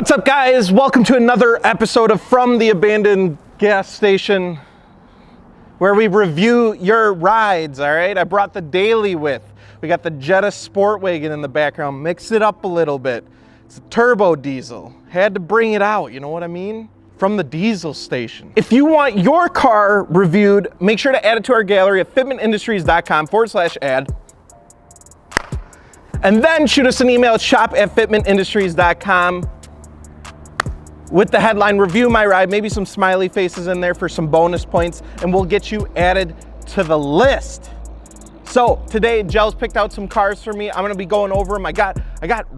What's up, guys? Welcome to another episode of From the Abandoned Gas Station, where we review your rides, all right? I brought the daily with. We got the Jetta Sportwagen in the background, mixed it up a little bit. It's a turbo diesel. Had to bring it out, you know what I mean? From the diesel station. If you want your car reviewed, make sure to add it to our gallery at fitmentindustries.com/ad. And then shoot us an email at shop@fitmentindustries.com with the headline, review my ride, maybe some smiley faces in there for some bonus points, and we'll get you added to the list. So today, Jel's picked out some cars for me. I'm gonna be going over them. I got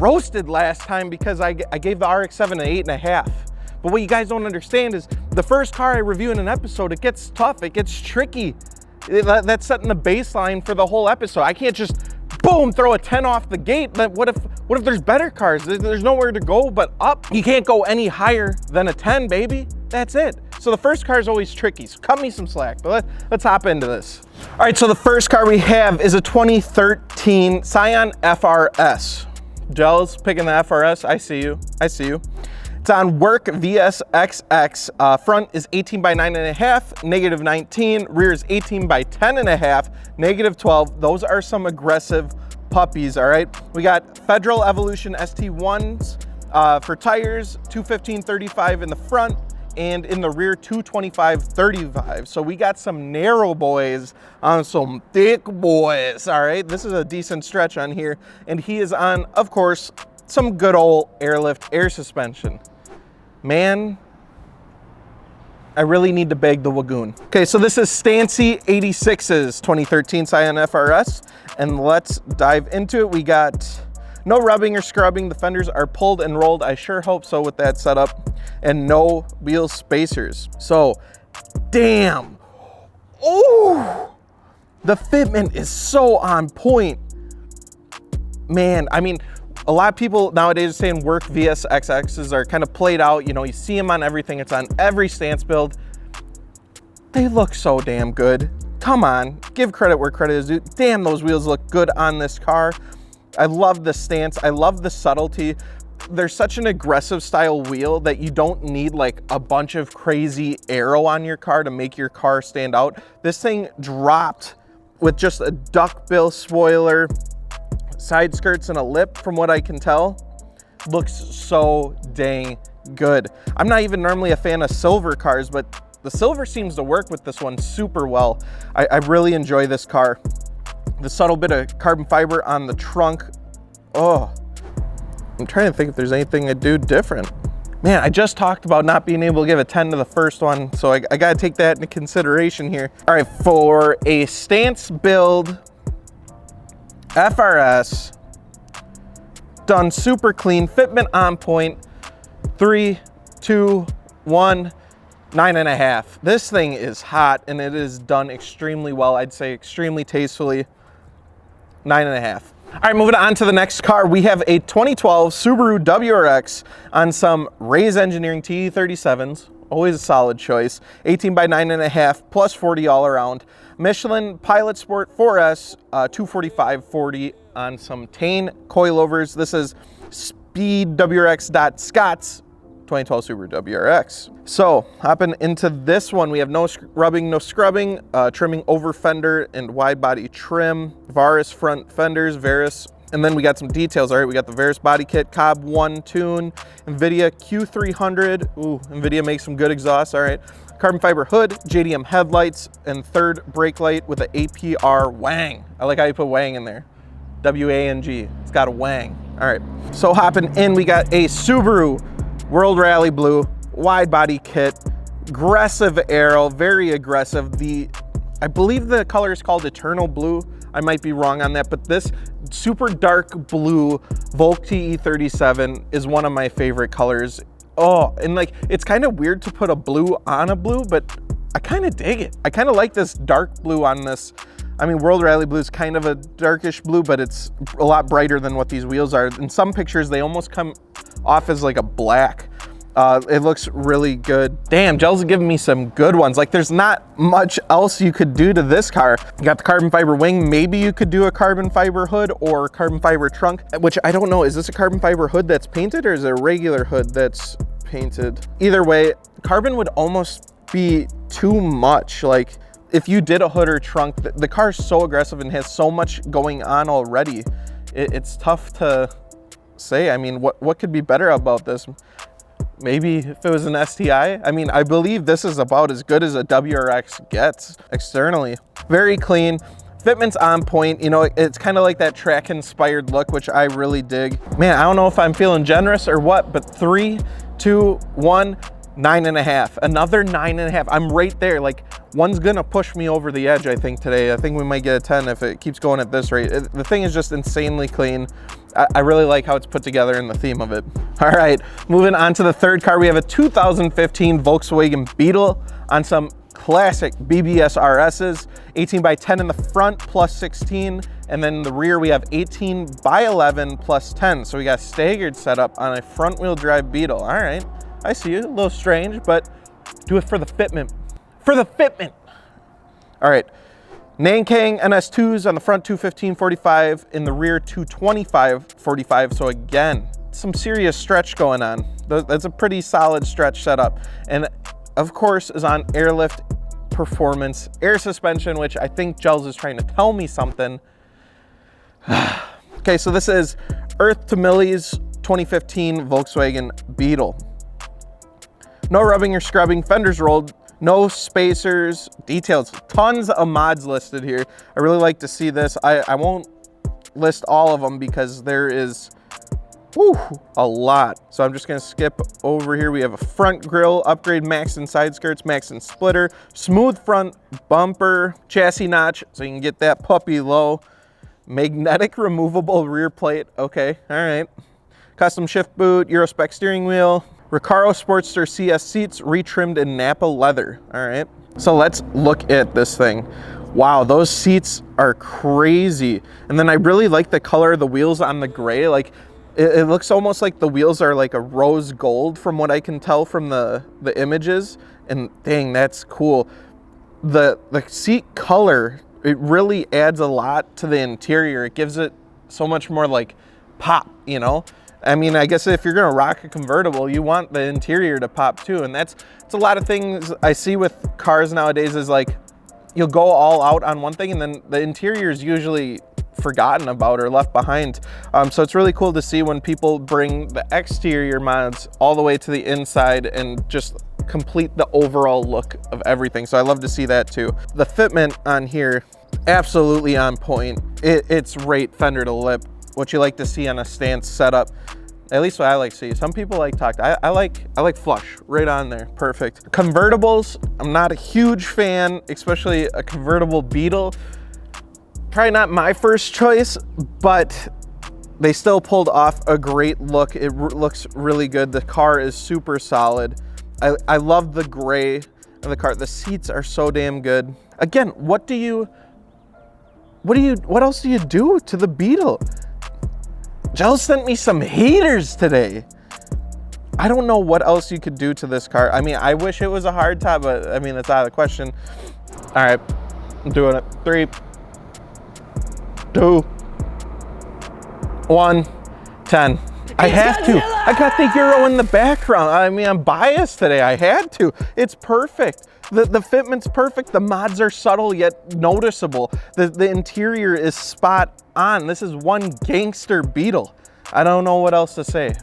roasted last time because I gave the RX-7 an 8.5. But what you guys don't understand is the first car I review in an episode, it gets tough, it gets tricky. That's setting the baseline for the whole episode. I can't just boom, throw a 10 off the gate. But what if there's better cars? There's nowhere to go but up. You can't go any higher than a 10, baby. That's it. So the first car is always tricky. So cut me some slack, but let's hop into this. All right, so the first car we have is a 2013 Scion FRS. Jel's picking the FRS. I see you. It's on work VSXX. Front is 18 by 9.5, negative 19. Rear is 18 by 10.5, negative 12. Those are some aggressive puppies, all right? We got Federal Evolution ST1s for tires, 215/35 in the front, and in the rear, 225/35. So we got some narrow boys on some thick boys, all right? This is a decent stretch on here. And he is on, of course, some good old airlift air suspension. Man, I really need to beg the Wagoon. Okay, so this is Stancy 86's 2013 Scion FRS, and let's dive into it. We got no rubbing or scrubbing. The fenders are pulled and rolled. I sure hope so with that setup, and no wheel spacers. So, damn. Oh, the fitment is so on point. Man, I mean, a lot of people nowadays are saying work VSXXs are kind of played out. You know, you see them on everything. It's on every stance build. They look so damn good. Come on, give credit where credit is due. Damn, those wheels look good on this car. I love the stance. I love the subtlety. There's such an aggressive style wheel that you don't need like a bunch of crazy aero on your car to make your car stand out. This thing dropped with just a duckbill spoiler, side skirts, and a lip. From what I can tell, looks so dang good. I'm not even normally a fan of silver cars, but the silver seems to work with this one super well. I really enjoy this car. The subtle bit of carbon fiber on the trunk. Oh, I'm trying to think if there's anything I'd do different. Man, I just talked about not being able to give a 10 to the first one, so I gotta take that into consideration here. All right, for a stance build FRS, done super clean, fitment on point, 3, 2, 1, 9.5. This thing is hot and it is done extremely well. I'd say extremely tastefully, 9.5. All right, moving on to the next car. We have a 2012 Subaru WRX on some Ray's Engineering TE37s. Always a solid choice. 18 by 9.5 plus 40 all around. Michelin Pilot Sport 4S, 245/40 on some Tane coilovers. This is speedwrx.scott's 2012 Subaru WRX. So hopping into this one, we have no rubbing, no scrubbing, trimming over fender and wide body trim, Varis front fenders, Varis. And then we got some details. All right, we got the Varis body kit, Cobb 1 tune, NVIDIA Q300. Ooh, NVIDIA makes some good exhaust. All right, carbon fiber hood, JDM headlights, and third brake light with an APR wang. I like how you put wang in there. W-A-N-G. It's got a wang. All right, so hopping in, we got a Subaru World Rally Blue wide body kit, aggressive aero, very aggressive. I believe the color is called Eternal Blue. I might be wrong on that, but this super dark blue Volk TE37 is one of my favorite colors. Oh, and like, it's kind of weird to put a blue on a blue, but I kind of dig it. I kind of like this dark blue on this. I mean, World Rally Blue is kind of a darkish blue, but it's a lot brighter than what these wheels are. In some pictures, they almost come off as like a black. It looks really good. Damn, Gels are giving me some good ones. Like, there's not much else you could do to this car. You got the carbon fiber wing. Maybe you could do a carbon fiber hood or carbon fiber trunk, which I don't know. Is this a carbon fiber hood that's painted, or is it a regular hood that's painted? Either way, carbon would almost be too much. Like, if you did a hood or trunk, the car's so aggressive and has so much going on already. It's tough to say. I mean, what could be better about this? Maybe if it was an STI. I mean, I believe this is about as good as a WRX gets externally. Very clean. Fitment's on point. You know, it's kind of like that track inspired look, which I really dig. Man, I don't know if I'm feeling generous or what, but 3, 2, 1, 9.5. Another 9.5. I'm right there. Like, one's gonna push me over the edge, I think, today. I think we might get a 10 if it keeps going at this rate. The thing is just insanely clean. I really like how it's put together and the theme of it. All right, moving on to the third car. We have a 2015 Volkswagen Beetle on some classic BBS RSs, 18 by 10 in the front plus 16, and then in the rear we have 18 by 11 plus 10. So we got staggered setup on a front wheel drive Beetle. All right, I see you, a little strange, but do it for the fitment. For the fitment. All right. Nankang NS2s on the front, 215/45, in the rear 225/45. So again, some serious stretch going on. That's a pretty solid stretch setup. And of course is on airlift performance air suspension, which I think Gels is trying to tell me something. Okay, so this is Earth to Millie's 2015 Volkswagen Beetle. No rubbing or scrubbing, fenders rolled, no spacers, details, tons of mods listed here. I really like to see this. I won't list all of them because there is a lot. So I'm just gonna skip over here. We have a front grille, upgrade max and side skirts, max and splitter, smooth front bumper, chassis notch, so you can get that puppy low, magnetic removable rear plate. Okay, all right. Custom shift boot, Eurospec steering wheel, Recaro Sportster CS seats, retrimmed in Napa leather. All right, so let's look at this thing. Wow, those seats are crazy. And then I really like the color of the wheels on the gray. Like, it looks almost like the wheels are like a rose gold from what I can tell from the images. And dang, that's cool. The seat color, it really adds a lot to the interior. It gives it so much more like pop, you know? I mean, I guess if you're gonna rock a convertible, you want the interior to pop too. And it's a lot of things I see with cars nowadays is like, you'll go all out on one thing and then the interior is usually forgotten about or left behind. So it's really cool to see when people bring the exterior mods all the way to the inside and just complete the overall look of everything. So I love to see that too. The fitment on here, absolutely on point. It's right fender to lip. What you like to see on a stance setup, at least what I like to see. Some people like tucked. I like flush, right on there, perfect. Convertibles, I'm not a huge fan, especially a convertible Beetle. Probably not my first choice, but they still pulled off a great look. It looks really good. The car is super solid. I love the gray of the car. The seats are so damn good. Again, what else do you do to the Beetle? Gels sent me some haters today. I don't know what else you could do to this car. I mean, I wish it was a hard top, but I mean, that's out of the question. All right, I'm doing it. 3, 2, 1, 10. I have to. I got the Euro in the background. I mean, I'm biased today. I had to. It's perfect. The fitment's perfect. The mods are subtle yet noticeable. The interior is spot on. This is one gangster Beetle. I don't know what else to say.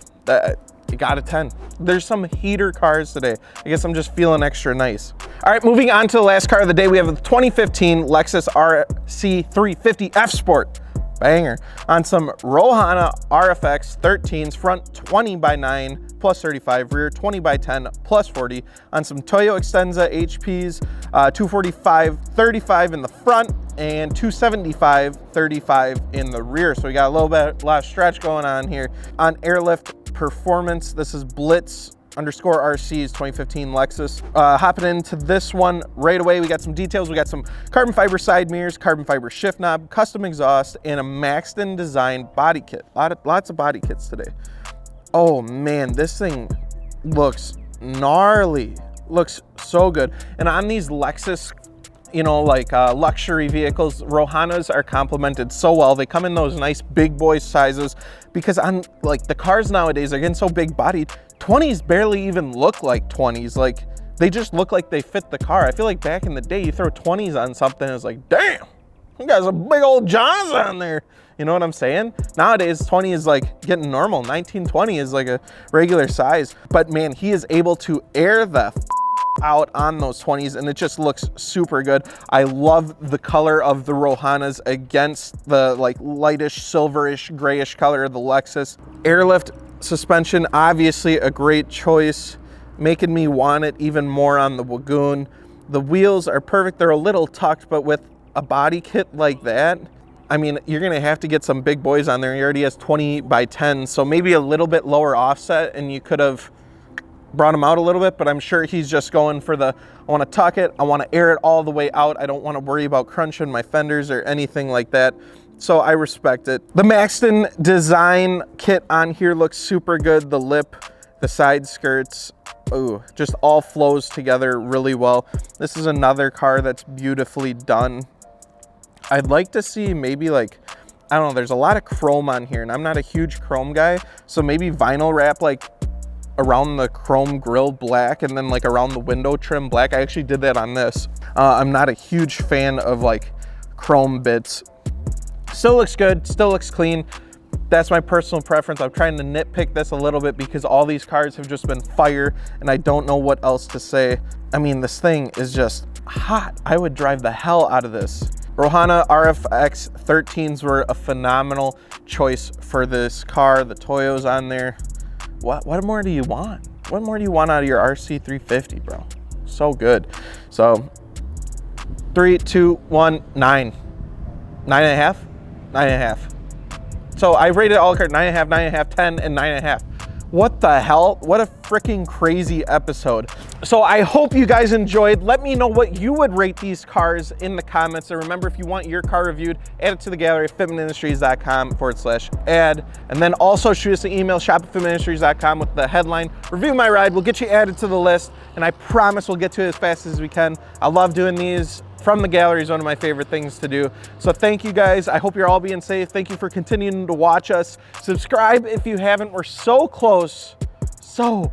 You got a 10. There's some heater cars today. I guess I'm just feeling extra nice. All right, moving on to the last car of the day. We have the 2015 Lexus RC350 F Sport. Banger. On some Rohana RFX 13s, front 20 by 9 plus 35, rear 20 by 10 plus 40. On some Toyo Extenza HPs, 245/35 in the front and 275/35 in the rear. So we got a lot of stretch going on here. On airlift performance, this is Blitz _RC's 2015 Lexus. Hopping into this one right away, we got some details. We got some carbon fiber side mirrors, carbon fiber shift knob, custom exhaust, and a maxed in design body kit. Lots of body kits today. Oh man, this thing looks gnarly, looks so good. And on these Lexus, you know, like luxury vehicles, Rohanas are complemented so well. They come in those nice big boy sizes, because on like the cars nowadays are getting so big bodied, 20s barely even look like 20s. Like they just look like they fit the car. I feel like back in the day, you throw 20s on something, it's like, damn, you got some big old Johns on there. You know what I'm saying? Nowadays, 20 is like getting normal. 1920 is like a regular size. But man, he is able to air the out on those 20s, and it just looks super good. I love the color of the Rohanas against the like lightish silverish grayish color of the Lexus. Airlift suspension, obviously a great choice, making me want it even more on the Wagoon. The wheels are perfect. They're a little tucked, but with a body kit like that, I mean, you're gonna have to get some big boys on there. He already has 20 by 10, so maybe a little bit lower offset, and you could have brought him out a little bit, but I'm sure he's just going for the, I wanna tuck it, I wanna air it all the way out. I don't wanna worry about crunching my fenders or anything like that. So I respect it. The Maxton design kit on here looks super good. The lip, the side skirts, ooh, just all flows together really well. This is another car that's beautifully done. I'd like to see maybe like, I don't know, there's a lot of chrome on here, and I'm not a huge chrome guy, so maybe vinyl wrap like around the chrome grille black, and then like around the window trim black. I actually did that on this. I'm not a huge fan of like chrome bits. Still looks good, still looks clean. That's my personal preference. I'm trying to nitpick this a little bit because all these cars have just been fire, and I don't know what else to say. I mean, this thing is just hot. I would drive the hell out of this. Rohana RFX 13s were a phenomenal choice for this car. The Toyo's on there. What more do you want? What more do you want out of your RC 350, bro? So good. So 3, 2, 1, 9. 9.5? 9.5. So I rated all cars 9.5, 9.5, 10, and 9.5. What the hell? What a freaking crazy episode. So I hope you guys enjoyed. Let me know what you would rate these cars in the comments. And remember, if you want your car reviewed, add it to the gallery, fitmentindustries.com/ad. And then also shoot us an email, shop@fitmentindustries.com, with the headline, review my ride. We'll get you added to the list, and I promise we'll get to it as fast as we can. I love doing these. From the gallery is one of my favorite things to do. So thank you guys. I hope you're all being safe. Thank you for continuing to watch us. Subscribe if you haven't. We're so close, so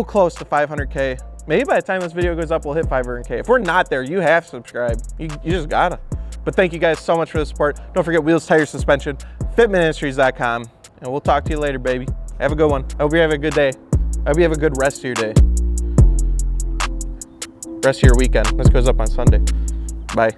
close to 500K. Maybe by the time this video goes up, we'll hit 500K. If we're not there, you have to subscribe. You just gotta. But thank you guys so much for the support. Don't forget wheels, tires, suspension, fitmentindustries.com. And we'll talk to you later, baby. Have a good one. I hope you have a good day. I hope you have a good rest of your day. Rest of your weekend. This goes up on Sunday. Bye.